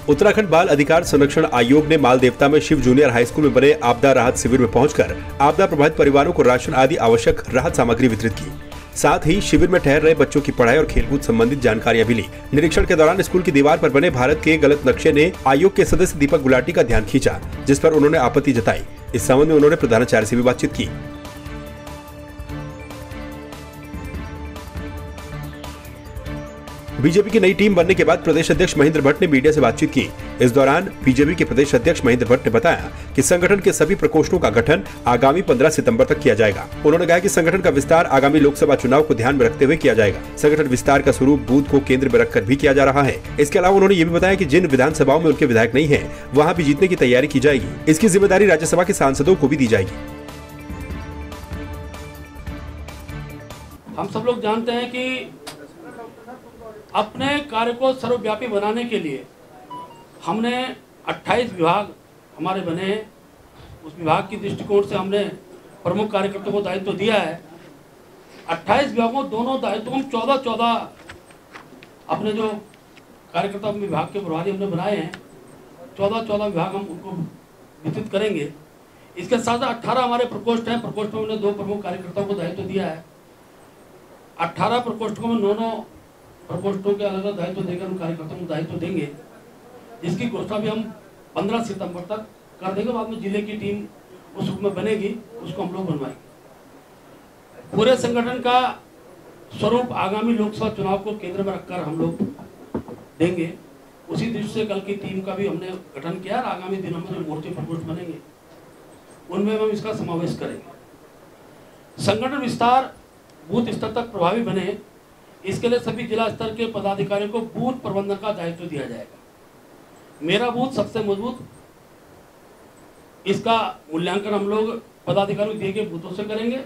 उत्तराखंड बाल अधिकार संरक्षण आयोग ने माल देवता में शिव जूनियर हाई स्कूल में बने आपदा राहत शिविर में पहुंचकर आपदा प्रभावित परिवारों को राशन आदि आवश्यक राहत सामग्री वितरित की। साथ ही शिविर में ठहर रहे बच्चों की पढ़ाई और खेलकूद संबंधित जानकारियां भी ली। निरीक्षण के दौरान स्कूल की दीवार पर बने भारत के गलत नक्शे ने आयोग के सदस्य दीपक गुलाटी का ध्यान खींचा, जिस पर उन्होंने आपत्ति जताई। इस संबंध में उन्होंने प्रधानाचार्य से भी बातचीत की। बीजेपी की नई टीम बनने के बाद प्रदेश अध्यक्ष महेंद्र भट्ट ने मीडिया से बातचीत की। इस दौरान बीजेपी के प्रदेश अध्यक्ष महेंद्र भट्ट ने बताया कि संगठन के सभी प्रकोष्ठों का गठन आगामी 15 सितंबर तक किया जाएगा। उन्होंने कहा कि संगठन का विस्तार आगामी लोकसभा चुनाव को ध्यान में रखते हुए किया जाएगा। संगठन विस्तार का स्वरूप बूथ को केंद्र में रखकर भी किया जा रहा है। इसके अलावा उन्होंने ये भी बताया कि जिन विधानसभाओं में उनके विधायक नहीं है, वहाँ भी जीतने की तैयारी की जाएगी। इसकी जिम्मेदारी राज्यसभा के सांसदों को भी दी जाएगी। हम सब लोग जानते हैं कि अपने कार्य को सर्वव्यापी बनाने के लिए हमने 28 विभाग हमारे बने हैं। उस विभाग की दृष्टिकोण से हमने प्रमुख कार्यकर्ताओं को दायित्व दिया है। 28 विभागों दोनों दायित्व हम 14 अपने जो कार्यकर्ता विभाग के प्रभारी हमने बनाए हैं, 14 विभाग हम उनको वितरित करेंगे। इसके साथ 18 हमारे प्रकोष्ठ हैं। प्रकोष्ठ में हमने 2 प्रमुख कार्यकर्ताओं को दायित्व दिया है। 18 प्रकोष्ठों में 9 प्रकोष्ठों के अलग अलग दायित्व देकर उन कार्यकर्ताओं को दायित्व देंगे, जिसकी घोषणा भी हम 15 सितंबर तक कर देंगे। बाद में जिले की टीम उस रूप में बनेगी, उसको हम लोग बनवाएंगे। पूरे संगठन का स्वरूप आगामी लोकसभा चुनाव को केंद्र में रखकर हम लोग देंगे। उसी दृष्टि से कल की टीम का भी हमने गठन किया और आगामी दिनों में जो मोर्चे प्रकोष्ठ बनेंगे उनमें हम इसका समावेश करेंगे। संगठन विस्तार बूथ स्तर तक प्रभावी बने, इसके लिए सभी जिला स्तर के पदाधिकारियों को बूथ प्रबंधन का दायित्व दिया जाएगा। मेरा बूथ सबसे मजबूत, इसका मूल्यांकन हम लोग पदाधिकारियों दिए गए बूथों से करेंगे,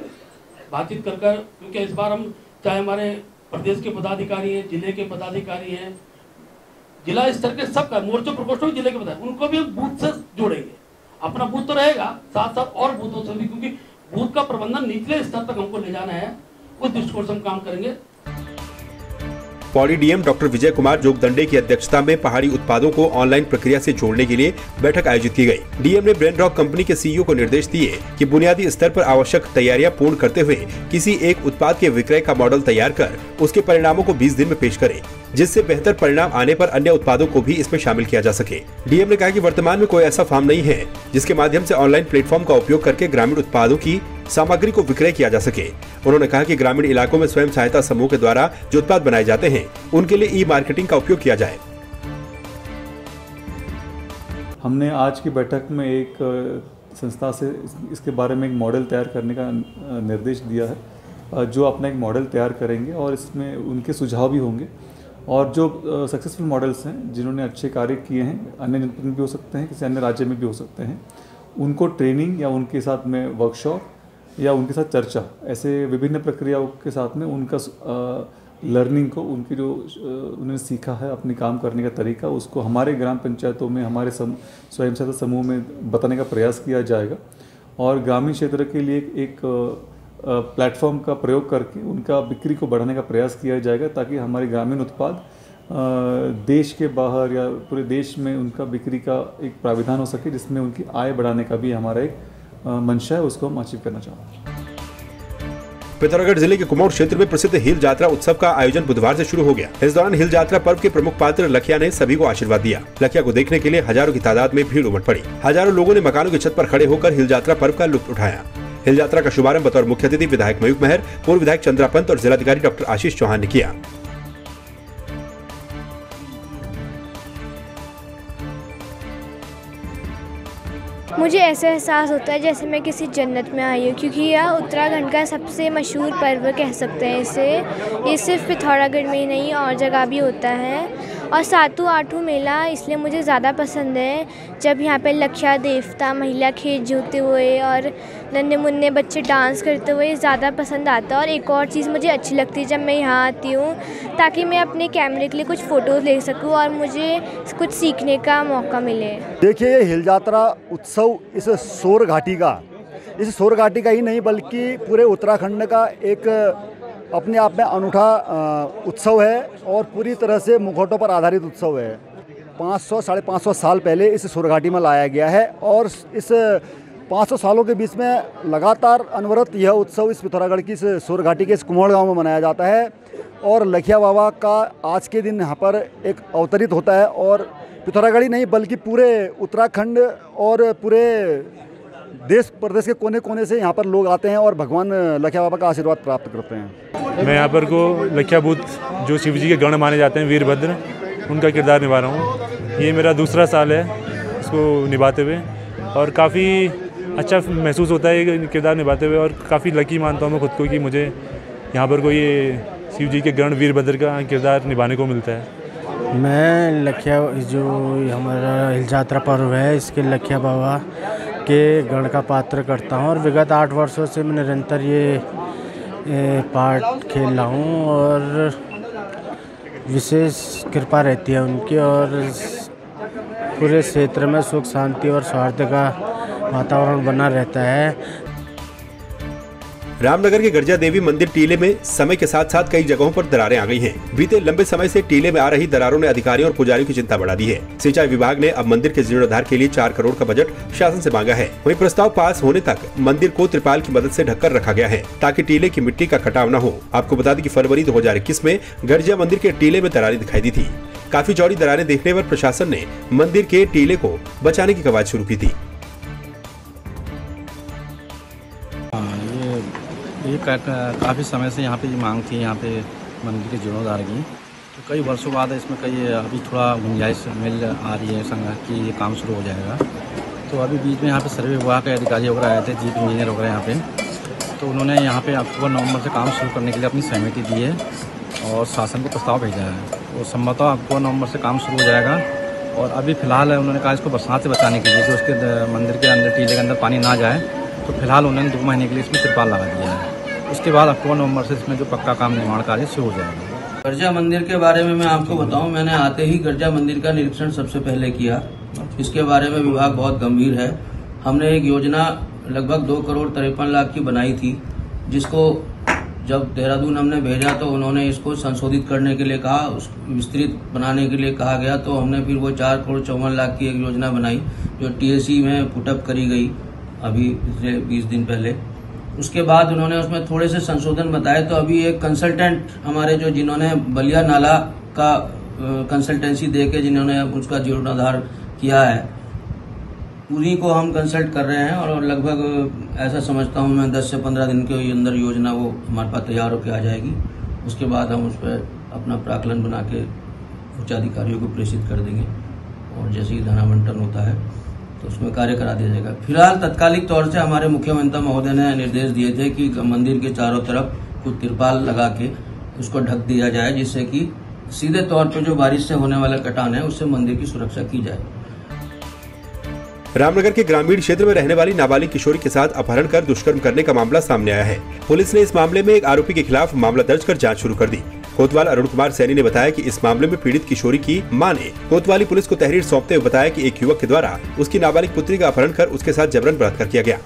बातचीत कर कर, क्योंकि इस बार हम चाहे हमारे प्रदेश के पदाधिकारी हैं, जिले के पदाधिकारी हैं, जिला स्तर के सबका मोर्चों प्रकोष्ठों जिले के पदाधिकारी, उनको भी हम बूथ से जोड़ेंगे। अपना बूथ तो रहेगा, साथ साथ और बूथों से भी, क्योंकि बूथ का प्रबंधन निचले स्तर तक हमको ले जाना है। उस दृष्टिकोण से हम काम करेंगे। पौड़ी डीएम डॉक्टर विजय कुमार जोगदंडे की अध्यक्षता में पहाड़ी उत्पादों को ऑनलाइन प्रक्रिया से जोड़ने के लिए बैठक आयोजित की गई। डीएम ने ब्रेन रॉक कंपनी के सीईओ को निर्देश दिए कि बुनियादी स्तर पर आवश्यक तैयारियां पूर्ण करते हुए किसी एक उत्पाद के विक्रय का मॉडल तैयार कर उसके परिणामों को 20 दिन में पेश करें, जिससे बेहतर परिणाम आने पर अन्य उत्पादों को भी इसमें शामिल किया जा सके। डीएम ने कहा कि वर्तमान में कोई ऐसा फॉर्म नहीं है जिसके माध्यम से ऑनलाइन प्लेटफॉर्म का उपयोग करके ग्रामीण उत्पादों की सामग्री को विक्रय किया जा सके। उन्होंने कहा कि ग्रामीण इलाकों में स्वयं सहायता समूह के द्वारा जो उत्पाद बनाए जाते हैं उनके लिए ई मार्केटिंग का उपयोग किया जाए। हमने आज की बैठक में एक संस्था से इसके बारे में एक मॉडल तैयार करने का निर्देश दिया है, जो अपना एक मॉडल तैयार करेंगे और इसमें उनके सुझाव भी होंगे। और जो सक्सेसफुल मॉडल्स हैं, जिन्होंने अच्छे कार्य किए हैं, अन्य जनपद में भी हो सकते हैं, किसी अन्य राज्य में भी हो सकते हैं, उनको ट्रेनिंग या उनके साथ में वर्कशॉप या उनके साथ चर्चा, ऐसे विभिन्न प्रक्रियाओं के साथ में उनका लर्निंग को, उनकी जो उन्होंने सीखा है अपने काम करने का तरीका, उसको हमारे ग्राम पंचायतों में, हमारे स्वयं सहायता समूह में बताने का प्रयास किया जाएगा। और ग्रामीण क्षेत्र के लिए एक प्लेटफॉर्म का प्रयोग करके उनका बिक्री को बढ़ाने का प्रयास किया जाएगा, ताकि हमारे ग्रामीण उत्पाद देश के बाहर या पूरे देश में उनका बिक्री का एक प्राविधान हो सके, जिसमें उनकी आय बढ़ाने का भी हमारा एक मंशा है, उसको हम अचीव करना चाहते हैं। पिथौरागढ़ जिले के कुमाऊं क्षेत्र में प्रसिद्ध हिल यात्रा उत्सव का आयोजन बुधवार से शुरू हो गया। इस दौरान हिल यात्रा पर्व के प्रमुख पात्र लखिया ने सभी को आशीर्वाद दिया। लखिया को देखने के लिए हजारों की तादाद में भीड़ उमड़ पड़ी। हजारों लोगों ने मकानों की छत पर खड़े होकर हिल यात्रा पर्व का लुत्फ उठाया। हिल यात्रा का शुभारंभ बतौर मुख्य अतिथि विधायक मयूख महर, पूर्व विधायक चंद्रा पंत और जिलाधिकारी डॉक्टर आशीष चौहान ने किया। मुझे ऐसा एहसास होता है जैसे मैं किसी जन्नत में आई हूँ, क्योंकि यह उत्तराखंड का सबसे मशहूर पर्व कह सकते हैं इसे। ये सिर्फ पिथौरागढ़ में ही नहीं और जगह भी होता है। और सातू आठू मेला इसलिए मुझे ज़्यादा पसंद है, जब यहाँ पे लखिया देवता महिला खेत जोते हुए और नन्हे मुन्ने बच्चे डांस करते हुए ज़्यादा पसंद आता है। और एक और चीज़ मुझे अच्छी लगती है जब मैं यहाँ आती हूँ, ताकि मैं अपने कैमरे के लिए कुछ फ़ोटोज़ ले सकूँ और मुझे कुछ सीखने का मौका मिले। देखिए, ये हिल यात्रा उत्सव इस सोर घाटी का ही नहीं बल्कि पूरे उत्तराखंड का एक अपने आप में अनूठा उत्सव है और पूरी तरह से मुखौटों पर आधारित उत्सव है। 500 साढ़े 500 साल पहले इस सुर घाटी में लाया गया है और इस 500 सालों के बीच में लगातार अनवरत यह उत्सव इस पिथौरागढ़ की इस सुर घाटी के इस कुमोड़ गाँव में मनाया जाता है और लखिया बाबा का आज के दिन यहाँ पर एक अवतरित होता है और पिथौरागढ़ ही नहीं बल्कि पूरे उत्तराखंड और पूरे देश प्रदेश के कोने कोने से यहाँ पर लोग आते हैं और भगवान लखिया बाबा का आशीर्वाद प्राप्त करते हैं। मैं यहाँ पर को लखिया भूत जो शिव जी के गण माने जाते हैं वीरभद्र, उनका किरदार निभा रहा हूँ। ये मेरा दूसरा साल है इसको निभाते हुए और काफ़ी अच्छा महसूस होता है ये किरदार निभाते हुए और काफ़ी लकी मानता हूँ मैं खुद को कि मुझे यहाँ पर कोई ये शिव जी के गण वीरभद्र का किरदार निभाने को मिलता है। मैं लखिया जो हमारा हिल यात्रा पर्व है इसके लखिया बाबा के गण का पात्र करता हूँ और विगत 8 वर्षों से मैं निरंतर ये पार्ट खेल रहा हूँ और विशेष कृपा रहती है उनकी और पूरे क्षेत्र में सुख शांति और सौहार्द का वातावरण बना रहता है। रामनगर के गर्जा देवी मंदिर टीले में समय के साथ साथ कई जगहों पर दरारें आ गई हैं। बीते लंबे समय से टीले में आ रही दरारों ने अधिकारियों और पुजारियों की चिंता बढ़ा दी है। सिंचाई विभाग ने अब मंदिर के जीर्णोद्धार के लिए 4 करोड़ का बजट शासन से मांगा है। वहीं प्रस्ताव पास होने तक मंदिर को त्रिपाल की मदद से ढककर रखा गया है ताकि टीले की मिट्टी का कटाव न हो। आपको बता दें कि फरवरी 2021 में गर्जा मंदिर के टीले में दरारें दिखाई दी थी। काफी चौड़ी दरारें देखने पर प्रशासन ने मंदिर के टीले को बचाने की कवायद शुरू की थी। ये काफ़ी समय से यहाँ पे मांग थी यहाँ पे मंदिर के जीर्णोद्धार की, तो कई वर्षों बाद इसमें कई अभी थोड़ा गुंजाइश मिल आ रही है संघ कि ये काम शुरू हो जाएगा। तो अभी बीच में यहाँ पे सर्वे विभाग के अधिकारी वगैरह आए थे, चीफ इंजीनियर वगैरह यहाँ पे, तो उन्होंने यहाँ पे अक्टूबर-नवंबर से काम शुरू करने के लिए अपनी सहमति दी है और शासन को प्रस्ताव भेजा है। तो संभवतः अक्टूबर-नवंबर से काम शुरू हो जाएगा और अभी फ़िलहाल उन्होंने कहा इसको बरसात से बचाने के लिए, जो उसके मंदिर के अंदर टीले के अंदर पानी ना जाए, तो फिलहाल उन्होंने 2 महीने के लिए इसमें त्रिपाल लगा दिया है। उसके बाद अक्टूबर-नवंबर से इसमें जो पक्का काम निर्माण कार्य शुरू हो जाएगा। गर्जा मंदिर के बारे में मैं आपको बताऊं, मैंने आते ही गर्जा मंदिर का निरीक्षण सबसे पहले किया। इसके बारे में विभाग बहुत गंभीर है। हमने एक योजना लगभग 2 करोड़ 53 लाख की बनाई थी, जिसको जब देहरादून हमने भेजा तो उन्होंने इसको संशोधित करने के लिए कहा, विस्तृत बनाने के लिए कहा गया। तो हमने फिर वो 4 करोड़ 54 लाख की एक योजना बनाई जो TSE में पुटअप करी गई अभी पिछले 20 दिन पहले। उसके बाद उन्होंने उसमें थोड़े से संशोधन बताए, तो अभी एक कंसल्टेंट हमारे जो जिन्होंने बलिया नाला का कंसल्टेंसी देके जिन्होंने उसका जीर्णोद्धार किया है, उन्हीं को हम कंसल्ट कर रहे हैं और लगभग ऐसा समझता हूं मैं 10 से 15 दिन के अंदर योजना वो हमारे पास तैयार होकर आ जाएगी। उसके बाद हम उस पर अपना प्राक्कलन बना के उच्चाधिकारियों को प्रेषित कर देंगे और जैसे ही धनावंटन होता है तो उसमें कार्य करा दिया जाएगा। फिलहाल तत्कालिक तौर से हमारे मुख्यमंत्री महोदय ने निर्देश दिए थे कि मंदिर के चारों तरफ कुछ तिरपाल लगा के उसको ढक दिया जाए, जिससे कि सीधे तौर पर जो बारिश से होने वाला कटान है उससे मंदिर की सुरक्षा की जाए। रामनगर के ग्रामीण क्षेत्र में रहने वाली नाबालिग किशोरी के साथ अपहरण कर दुष्कर्म करने का मामला सामने आया है। पुलिस ने इस मामले में एक आरोपी के खिलाफ मामला दर्ज कर जांच शुरू कर दी। कोतवाल अरुण कुमार सैनी ने बताया कि इस मामले में पीड़ित किशोरी की मां ने कोतवाली पुलिस को तहरीर सौंपते हुए बताया कि एक युवक के द्वारा उसकी नाबालिग पुत्री का अपहरण कर उसके साथ जबरन बलात्कार किया गया।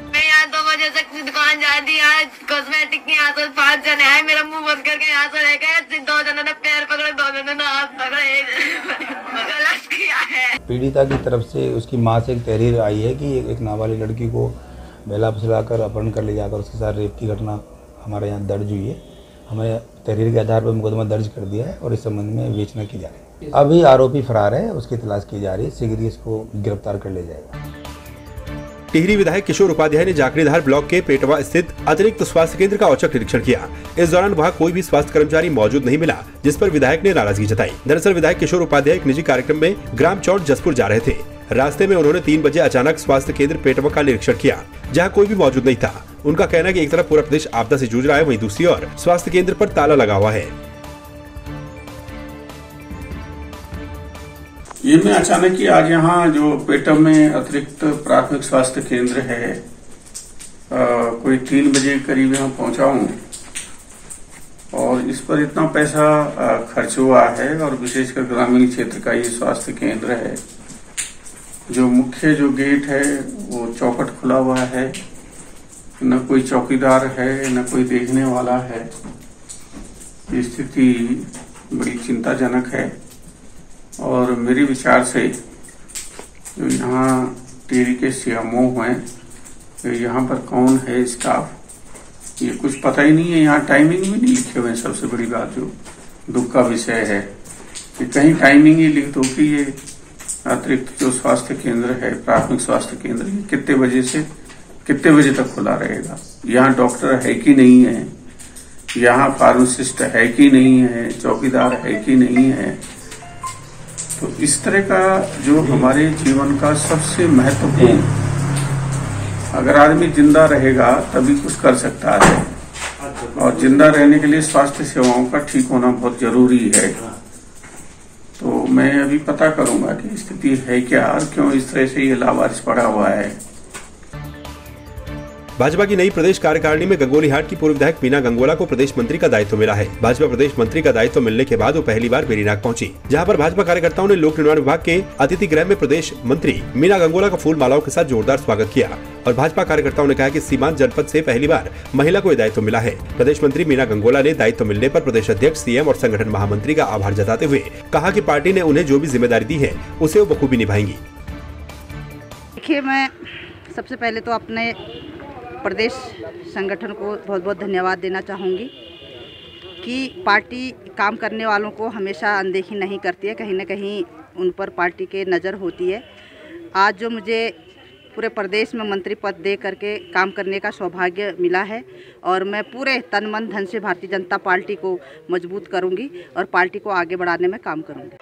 मैं यहाँ 2 बजे तक दुकान जा दी, आज कॉस्मेटिक की यहाँ से 5 जने आए, मेरा मुंह बंद करके यहाँ से रह गए। 2 जनों ने पैर पकड़े, 2 जनों ने हाथ पकड़े, गलत किया है। पीड़िता की तरफ से उसकी मां से एक तहरीर आई है कि एक नाबालिग लड़की को बेला फुसलाकर अपहरण कर ले जाकर उसके साथ रेप की घटना हमारे यहाँ दर्ज हुई है। हमें तहरीर के आधार पर मुकदमा दर्ज कर दिया है और इस संबंध में विवेचना की जा रही है। अभी आरोपी फरार है, उसकी तलाश की जा रही है, शीघ्र ही इसको गिरफ्तार कर लिया जाएगा। टिहरी विधायक किशोर उपाध्याय ने जाखड़ीधार ब्लॉक के पेटवा स्थित अतिरिक्त स्वास्थ्य केंद्र का औचक निरीक्षण किया। इस दौरान वहां कोई भी स्वास्थ्य कर्मचारी मौजूद नहीं मिला, जिस पर विधायक ने नाराजगी जताई। दरअसल विधायक किशोर उपाध्याय एक निजी कार्यक्रम में ग्राम चौट जसपुर जा रहे थे। रास्ते में उन्होंने 3 बजे अचानक स्वास्थ्य केंद्र पेटवा का निरीक्षण किया, जहां कोई भी मौजूद नहीं था। उनका कहना है कि एक तरफ पूरा प्रदेश आपदा से जूझ रहा है, वहीं दूसरी ओर स्वास्थ्य केंद्र पर ताला लगा हुआ है। ये मैं अचानक ही आज यहाँ जो पेटम में अतिरिक्त प्राथमिक स्वास्थ्य केंद्र है, कोई 3 बजे करीब यहाँ पहुंचा हूँ और इस पर इतना पैसा खर्च हुआ है और विशेषकर ग्रामीण क्षेत्र का ये स्वास्थ्य केंद्र है। जो मुख्य जो गेट है वो चौखट खुला हुआ है, न कोई चौकीदार है, न कोई देखने वाला है। स्थिति बड़ी चिंताजनक है और मेरे विचार से जो यहाँ टिहरी के सीएमओ हैं, यहाँ पर कौन है स्टाफ, ये कुछ पता ही नहीं है। यहाँ टाइमिंग भी नहीं लिखे हुए हैं। सबसे बड़ी बात जो दुख का विषय है कि कहीं टाइमिंग ही लिख दो कि ये अतिरिक्त जो स्वास्थ्य केंद्र है, प्राथमिक स्वास्थ्य केंद्र, ये कितने बजे से कितने बजे तक खुला रहेगा। यहाँ डॉक्टर है कि नहीं है, यहाँ फार्मासिस्ट है कि नहीं है, चौकीदार है कि नहीं है। तो इस तरह का जो हमारे जीवन का सबसे महत्वपूर्ण, अगर आदमी जिंदा रहेगा तभी कुछ कर सकता है और जिंदा रहने के लिए स्वास्थ्य सेवाओं का ठीक होना बहुत जरूरी है। तो मैं अभी पता करूंगा कि स्थिति है क्या और क्यों इस तरह से ये लावारिस पड़ा हुआ है। भाजपा की नई प्रदेश कार्यकारिणी में गंगोलीहाट की पूर्व विधायक मीना गंगोला को प्रदेश मंत्री का दायित्व मिला है। भाजपा प्रदेश मंत्री का दायित्व मिलने के बाद वो पहली बार बेरीनाग पहुंची, जहां पर भाजपा कार्यकर्ताओं ने लोक निर्माण विभाग के अतिथि गृह में प्रदेश मंत्री मीना गंगोला का फूल मालाओं के साथ जोरदार स्वागत किया और भाजपा कार्यकर्ताओं ने कहा कि सीमांत जनपद से पहली बार महिला को दायित्व मिला है। प्रदेश मंत्री मीना गंगोला ने दायित्व मिलने पर प्रदेश अध्यक्ष, सीएम और संगठन महामंत्री का आभार जताते हुए कहा कि पार्टी ने उन्हें जो भी जिम्मेदारी दी है उसे वो बखूबी निभाएंगी। देखिए, मैं सबसे पहले तो अपने प्रदेश संगठन को बहुत बहुत धन्यवाद देना चाहूँगी कि पार्टी काम करने वालों को हमेशा अनदेखी नहीं करती है, कहीं ना कहीं उन पर पार्टी के नज़र होती है। आज जो मुझे पूरे प्रदेश में मंत्री पद दे करके काम करने का सौभाग्य मिला है और मैं पूरे तन मन धन से भारतीय जनता पार्टी को मजबूत करूँगी और पार्टी को आगे बढ़ाने में काम करूँगी।